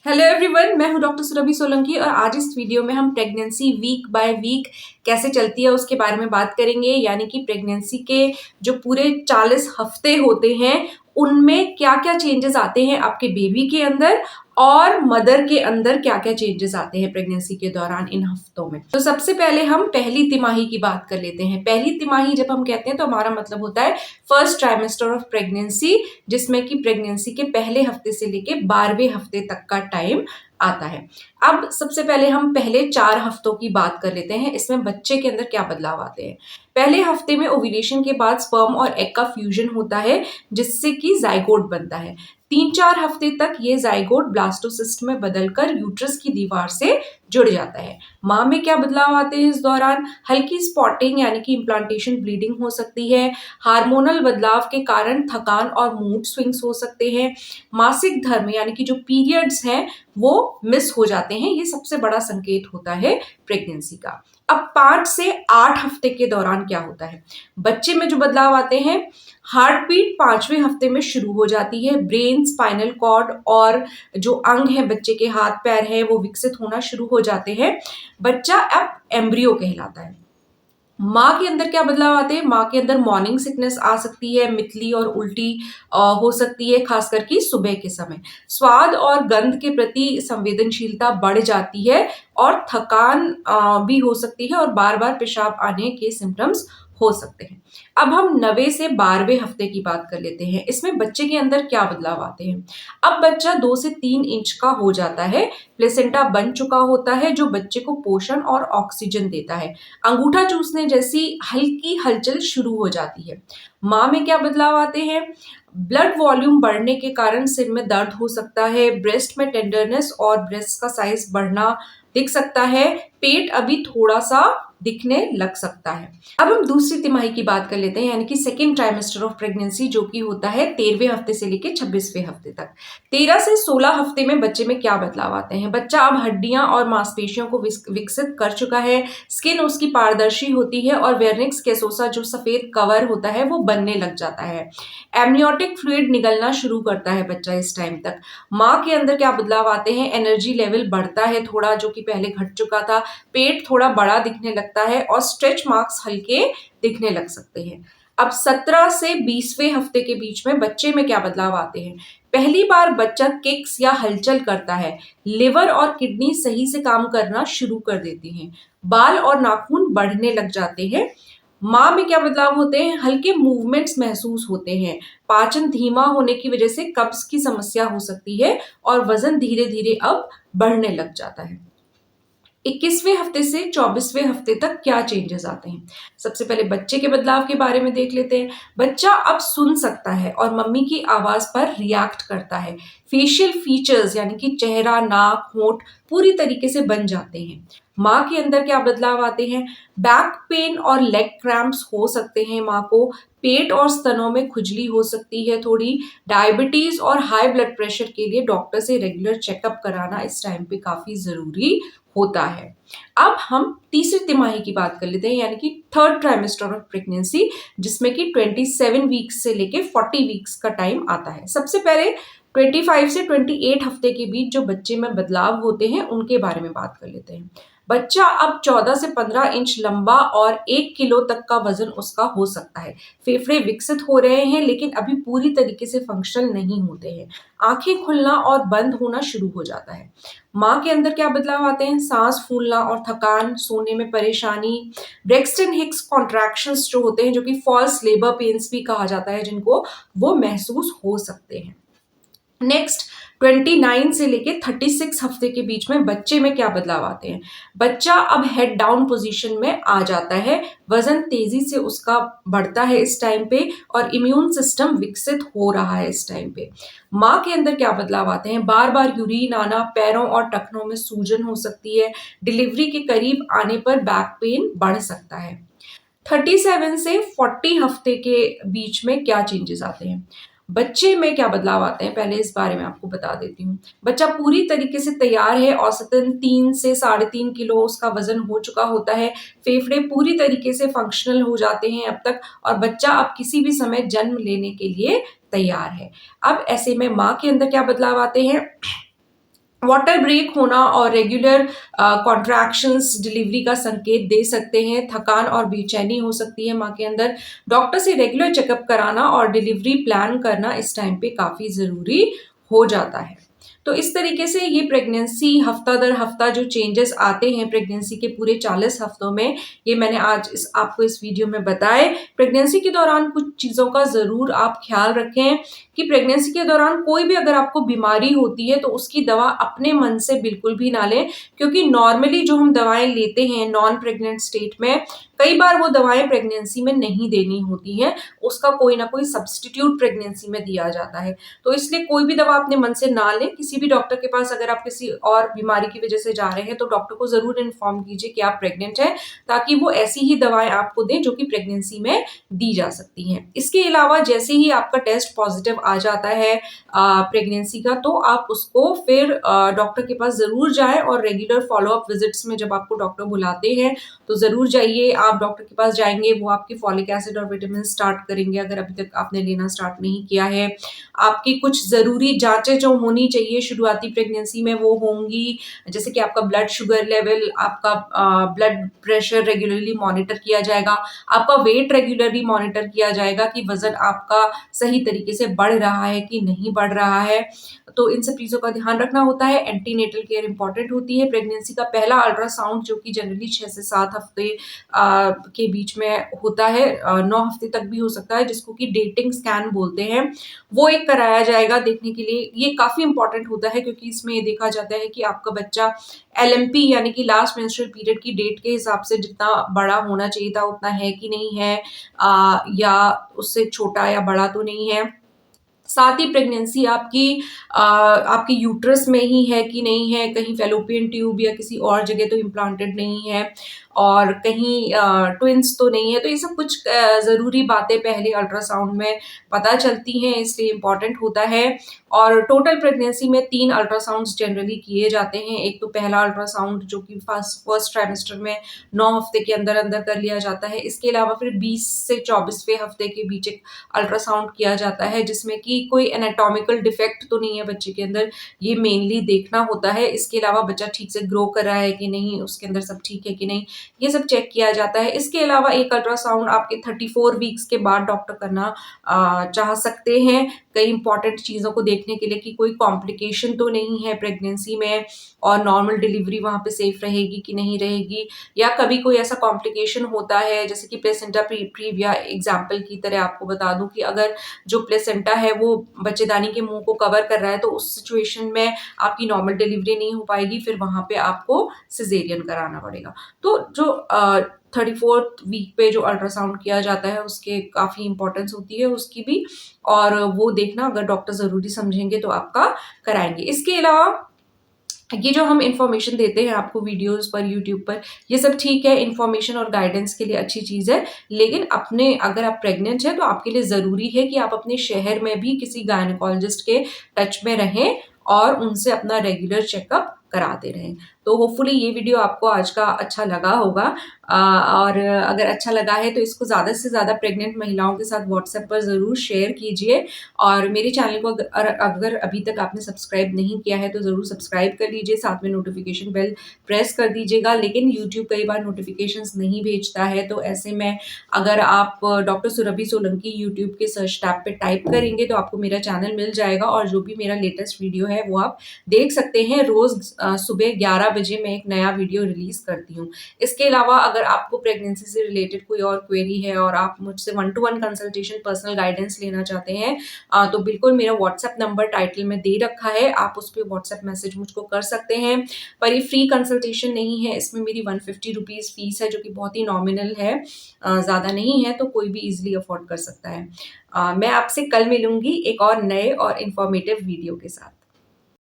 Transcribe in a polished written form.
Hello everyone, मैं हूं doctor Surabhi Solanki और आज इस वीडियो में हम प्रेगनेंसी वीक बाय वीक कैसे चलती है उसके बारे में बात करेंगे। यानी कि प्रेगनेंसी के जो पूरे 40 हफ्ते होते हैं उनमें क्या क्या चेंजेस आते हैं आपके बेबी के अंदर और मदर के अंदर क्या क्या चेंजेस आते हैं प्रेगनेंसी के दौरान इन हफ्तों में। तो सबसे पहले हम पहली तिमाही की बात कर लेते हैं। पहली तिमाही जब हम कहते हैं तो हमारा मतलब होता है फर्स्ट ट्राइमेस्टर ऑफ प्रेगनेंसी, जिसमें कि प्रेगनेंसी के पहले हफ्ते से लेके 12वें हफ्ते तक का टाइम आता है। अब सबसे पहले हम पहले 4 हफ्तों की बात कर लेते हैं, इसमें बच्चे के अंदर क्या बदलाव आते हैं। पहले हफ्ते में ओव्यूलेशन के बाद स्पर्म और एग का फ्यूजन होता है जिससे कि जाइगोट बनता है। 3-4 हफ्ते तक ये जाइगोट ब्लास्टोसिस्ट में बदलकर यूट्रस की दीवार से जुड़ जाता है। माँ में क्या बदलाव आते हैं इस दौरान, हल्की स्पॉटिंग यानी कि इम्प्लांटेशन ब्लीडिंग हो सकती है। हार्मोनल बदलाव के कारण थकान और मूड स्विंग्स हो सकते हैं। मासिक धर्म यानी कि जो पीरियड्स हैं वो मिस हो जाते हैं। ये सबसे बड़ा संकेत होता है प्रेगनेंसी का। अब 5 से 8 हफ्ते के दौरान क्या होता है, बच्चे में जो बदलाव आते हैं, हार्ट बीट 5वें हफ्ते में शुरू हो जाती है। ब्रेन, स्पाइनल कॉर्ड और जो अंग है बच्चे के, हाथ पैर हैं, वो विकसित होना शुरू हो जाते हैं। बच्चा अब एम्ब्रियो कहलाता है। माँ के अंदर क्या बदलाव आते हैं, माँ के अंदर मॉर्निंग सिकनेस आ सकती है, मितली और उल्टी हो सकती है, खास करके सुबह के समय। स्वाद और गंध के प्रति संवेदनशीलता बढ़ जाती है और थकान भी हो सकती है और बार बार पेशाब आने के सिम्टम्स हो सकते हैं। अब हम 9वें से 12वें हफ्ते की बात कर लेते हैं। इसमें बच्चे के अंदर क्या बदलाव आते हैं। अब बच्चा 2 से 3 इंच का हो जाता है, प्लेसेंटा बन चुका होता है जो बच्चे को पोषण और ऑक्सीजन देता है। अंगूठा चूसने जैसी हल्की हलचल शुरू हो जाती है। माँ में क्या बदलाव आते हैं, ब्लड वॉल्यूम बढ़ने के कारण सिर में दर्द हो सकता है, ब्रेस्ट में टेंडरनेस और ब्रेस्ट का साइज बढ़ना दिख सकता है, पेट अभी थोड़ा सा दिखने लग सकता है। अब हम दूसरी तिमाही की बात कर लेते हैं, यानी कि सेकेंड ट्राइमेस्टर ऑफ प्रेगनेंसी, जो कि होता है 13वें हफ्ते से लेकर 26वें हफ्ते तक। 13 से 16 हफ्ते में बच्चे में क्या बदलाव आते हैं, बच्चा अब हड्डियां और मांसपेशियों को विकसित कर चुका है, स्किन उसकी पारदर्शी होती है और वेर्निक्स कैसोसा जो सफेद कवर होता है वो बनने लग जाता है। एमनियोटिक फ्लूइड निकलना शुरू करता है बच्चा इस टाइम तक। माँ के अंदर क्या बदलाव आते हैं, एनर्जी लेवल बढ़ता है थोड़ा, जो कि पहले घट चुका था, पेट थोड़ा बड़ा दिखने लगता है और स्ट्रेच मार्क्स हल्के दिखने लग सकते हैं। अब 17 से 20वें हफ्ते के बीच में बच्चे में क्या बदलाव आते हैं, पहली बार बच्चा किक्स या हलचल करता है, लिवर और किडनी सही से काम करना शुरू कर देती हैं, बाल और नाखून बढ़ने लग जाते हैं। माँ में क्या बदलाव होते हैं, हल्के मूवमेंट्स महसूस होते हैं, पाचन धीमा होने की वजह से कब्ज की समस्या हो सकती है और वजन धीरे धीरे अब बढ़ने लग जाता है। 21वें हफ्ते से 24वें हफ्ते तक क्या चेंजेस आते हैं। सबसे पहले बच्चे के बदलाव के बारे में देख लेते हैं। बच्चा अब सुन सकता है और मम्मी की आवाज पर रिएक्ट करता है। फेशियल फीचर्स यानी कि चेहरा, नाक, होंठ पूरी तरीके से बन जाते हैं। माँ के अंदर क्या बदलाव आते हैं, बैक पेन और लेग क्रैम्प्स हो सकते हैं माँ को, पेट और स्तनों में खुजली हो सकती है थोड़ी, डायबिटीज और हाई ब्लड प्रेशर के लिए डॉक्टर से रेगुलर चेकअप कराना इस टाइम पे काफी जरूरी होता है। अब हम तीसरी तिमाही की बात कर लेते हैं, यानी कि थर्ड ट्राइमेस्टर ऑफ प्रेगनेंसी, जिसमें कि 27 वीक्स से लेके 40 वीक्स का टाइम आता है। सबसे पहले 25 से 28 हफ्ते के बीच जो बच्चे में बदलाव होते हैं उनके बारे में बात कर लेते हैं। बच्चा अब 14 से 15 इंच लंबा और 1 किलो तक का वजन उसका हो सकता है। फेफड़े विकसित हो रहे हैं लेकिन अभी पूरी तरीके से फंक्शनल नहीं होते हैं। आंखें खुलना और बंद होना शुरू हो जाता है। माँ के अंदर क्या बदलाव आते हैं, सांस फूलना और थकान, सोने में परेशानी, ब्रेक्सटन हिक्स कॉन्ट्रैक्शंस जो होते हैं, जो कि फॉल्स लेबर पेन्स भी कहा जाता है जिनको, वो महसूस हो सकते हैं। नेक्स्ट 29 से लेके 36 हफ्ते के बीच में बच्चे में क्या बदलाव आते हैं, बच्चा अब हेड डाउन पोजीशन में आ जाता है, वजन तेजी से उसका बढ़ता है इस टाइम पे और इम्यून सिस्टम विकसित हो रहा है इस टाइम पे। माँ के अंदर क्या बदलाव आते हैं, बार बार यूरिन आना, पैरों और टखनों में सूजन हो सकती है, डिलीवरी के करीब आने पर बैक पेन बढ़ सकता है। 37 से 40 हफ्ते के बीच में क्या चेंजेस आते हैं, बच्चे में क्या बदलाव आते हैं, पहले इस बारे में आपको बता देती हूँ। बच्चा पूरी तरीके से तैयार है, औसतन 3 से 3.5 किलो उसका वजन हो चुका होता है, फेफड़े पूरी तरीके से फंक्शनल हो जाते हैं अब तक और बच्चा अब किसी भी समय जन्म लेने के लिए तैयार है। अब ऐसे में माँ के अंदर क्या बदलाव आते हैं, वाटर ब्रेक होना और रेगुलर कॉन्ट्रैक्शंस डिलीवरी का संकेत दे सकते हैं। थकान और बेचैनी हो सकती है माँ के अंदर। डॉक्टर से रेगुलर चेकअप कराना और डिलीवरी प्लान करना इस टाइम पे काफ़ी ज़रूरी हो जाता है। तो इस तरीके से ये प्रेगनेंसी हफ्ता दर हफ्ता जो चेंजेस आते हैं प्रेगनेंसी के पूरे 40 हफ्तों में, ये मैंने आज आपको इस वीडियो में बताए। प्रेगनेंसी के दौरान कुछ चीज़ों का ज़रूर आप ख्याल रखें कि प्रेगनेंसी के दौरान कोई भी अगर आपको बीमारी होती है तो उसकी दवा अपने मन से बिल्कुल भी ना लें, क्योंकि नॉर्मली जो हम दवाएं लेते हैं नॉन प्रेग्नेंट स्टेट में, कई बार वो दवाएं प्रेगनेंसी में नहीं देनी होती हैं, उसका कोई ना कोई सब्स्टिट्यूट प्रेगनेंसी में दिया जाता है। तो इसलिए कोई भी दवा अपने मन से ना लें। किसी भी डॉक्टर के पास अगर आप किसी और बीमारी की वजह से जा रहे हैं तो डॉक्टर को ज़रूर इन्फॉर्म कीजिए कि आप प्रेग्नेंट हैं, ताकि वो ऐसी ही दवाएं आपको दें जो कि प्रेगनेंसी में दी जा सकती हैं। इसके अलावा जैसे ही आपका टेस्ट पॉजिटिव आ जाता है प्रेगनेंसी का, तो आप उसको फिर डॉक्टर के पास ज़रूर जाएँ और रेगुलर फॉलोअप विजिट्स में जब आपको डॉक्टर बुलाते हैं तो ज़रूर जाइए। आप डॉक्टर के पास जाएँगे, वो आपकी फॉलिक एसिड और विटामिन स्टार्ट करेंगे अगर अभी तक आपने लेना स्टार्ट नहीं किया है। आपकी कुछ ज़रूरी जाँचें जो होनी चाहिए शुरुआती प्रेगनेंसी में वो होंगी, जैसे कि आपका ब्लड शुगर लेवल, आपका ब्लड प्रेशर रेगुलरली मॉनिटर किया जाएगा, आपका वेट रेगुलरली मॉनिटर किया जाएगा कि वज़न आपका सही तरीके से बढ़ रहा है कि नहीं बढ़ रहा है। तो इन सब चीज़ों का ध्यान रखना होता है। एंटीनेटल केयर इम्पॉर्टेंट होती है। प्रेगनेंसी का पहला अल्ट्रासाउंड जो कि जनरली 6 से 7 हफ्ते के बीच में होता है, 9 हफ्ते तक भी हो सकता है, जिसको कि डेटिंग स्कैन बोलते हैं, वो एक कराया जाएगा देखने के लिए। ये काफ़ी इंपॉर्टेंट होता है क्योंकि इसमें ये देखा जाता है कि आपका बच्चा एलएमपी यानी कि लास्ट मेंस्ट्रुअल पीरियड की डेट के हिसाब से जितना बड़ा होना चाहिए था उतना है कि नहीं है, या उससे छोटा या बड़ा तो नहीं है। साथ ही प्रेगनेंसी आपकी यूट्रस में ही है कि नहीं है, कहीं फैलोपियन ट्यूब या किसी और जगह तो इम्प्लांटेड नहीं है, और कहीं ट्विन्स तो नहीं है। तो ये सब कुछ ज़रूरी बातें पहले अल्ट्रासाउंड में पता चलती हैं, इसलिए इम्पॉर्टेंट होता है। और टोटल प्रेगनेंसी में 3 अल्ट्रासाउंड्स जनरली किए जाते हैं। एक तो पहला अल्ट्रासाउंड जो कि फर्स्ट ट्राइमेस्टर में 9 हफ्ते के अंदर-अंदर कर लिया जाता है। इसके अलावा फिर 20 से 24वें हफ्ते के बीच एक अल्ट्रासाउंड किया जाता है, जिसमें कि कोई एनाटॉमिकल डिफेक्ट तो नहीं है बच्चे के अंदर, ये मेनली देखना होता है। इसके अलावा बच्चा ठीक से ग्रो कर रहा है कि नहीं, उसके अंदर सब ठीक है कि नहीं, ये सब चेक किया जाता है। इसके अलावा एक अल्ट्रासाउंड आपके 34 वीक्स के बाद डॉक्टर करना चाह सकते हैं, कई इंपॉर्टेंट चीज़ों को देखने के लिए कि कोई कॉम्प्लिकेशन तो नहीं है प्रेगनेंसी में, और नॉर्मल डिलीवरी वहाँ पे सेफ रहेगी कि नहीं रहेगी, या कभी कोई ऐसा कॉम्प्लिकेशन होता है जैसे कि प्लेसेंटा प्रीविया एग्जाम्पल की तरह आपको बता दूं कि अगर जो प्लेसेंटा है वो बच्चेदानी के मुंह को कवर कर रहा है, तो उस सिचुएशन में आपकी नॉर्मल डिलीवरी नहीं हो पाएगी, फिर वहाँ पे आपको सिजेरियन कराना पड़ेगा। तो जो 34th वीक पे जो अल्ट्रासाउंड किया जाता है उसके काफ़ी इंपॉर्टेंस होती है उसकी भी, और वो देखना अगर डॉक्टर ज़रूरी समझेंगे तो आपका कराएंगे। इसके अलावा ये जो हम इन्फॉर्मेशन देते हैं आपको वीडियोस पर, यूट्यूब पर, ये सब ठीक है, इन्फॉर्मेशन और गाइडेंस के लिए अच्छी चीज़ है, लेकिन अगर आप प्रेग्नेंट हैं तो आपके लिए ज़रूरी है कि आप अपने शहर में भी किसी गायनेकोलॉजिस्ट के टच में रहें और उनसे अपना रेगुलर चेकअप कराते रहें। तो होपफुली ये वीडियो आपको आज का अच्छा लगा होगा, और अगर अच्छा लगा है तो इसको ज़्यादा से ज़्यादा प्रेग्नेंट महिलाओं के साथ व्हाट्सएप पर ज़रूर शेयर कीजिए, और मेरे चैनल को अगर अभी तक आपने सब्सक्राइब नहीं किया है तो ज़रूर सब्सक्राइब कर लीजिए, साथ में नोटिफिकेशन बेल प्रेस कर दीजिएगा। लेकिन यूट्यूब कई बार नोटिफिकेशंस नहीं भेजता है, तो ऐसे में अगर आप डॉक्टर सुरभि सोलंकी यूट्यूब के सर्च टैब पे टाइप करेंगे तो आपको मेरा चैनल मिल जाएगा, और जो भी मेरा लेटेस्ट वीडियो है वो आप देख सकते हैं। रोज़ सुबह 11 बजे मैं एक नया वीडियो रिलीज़ करती हूँ। इसके अलावा अगर आपको प्रेगनेंसी से रिलेटेड कोई और क्वेरी है और आप मुझसे 1-to-1 कंसल्टेशन पर्सनल गाइडेंस लेना चाहते हैं, तो बिल्कुल मेरा व्हाट्सएप नंबर टाइटल में दे रखा है, आप उस पे व्हाट्सएप मैसेज मुझको कर सकते हैं। पर ये फ्री कंसल्टेशन नहीं है, इसमें मेरी 150 रुपीज़ फीस है, जो कि बहुत ही नॉमिनल है, ज़्यादा नहीं है, तो कोई भी ईज़िली अफोर्ड कर सकता है। मैं आपसे कल मिलूँगी एक और नए और इन्फॉर्मेटिव वीडियो के साथ।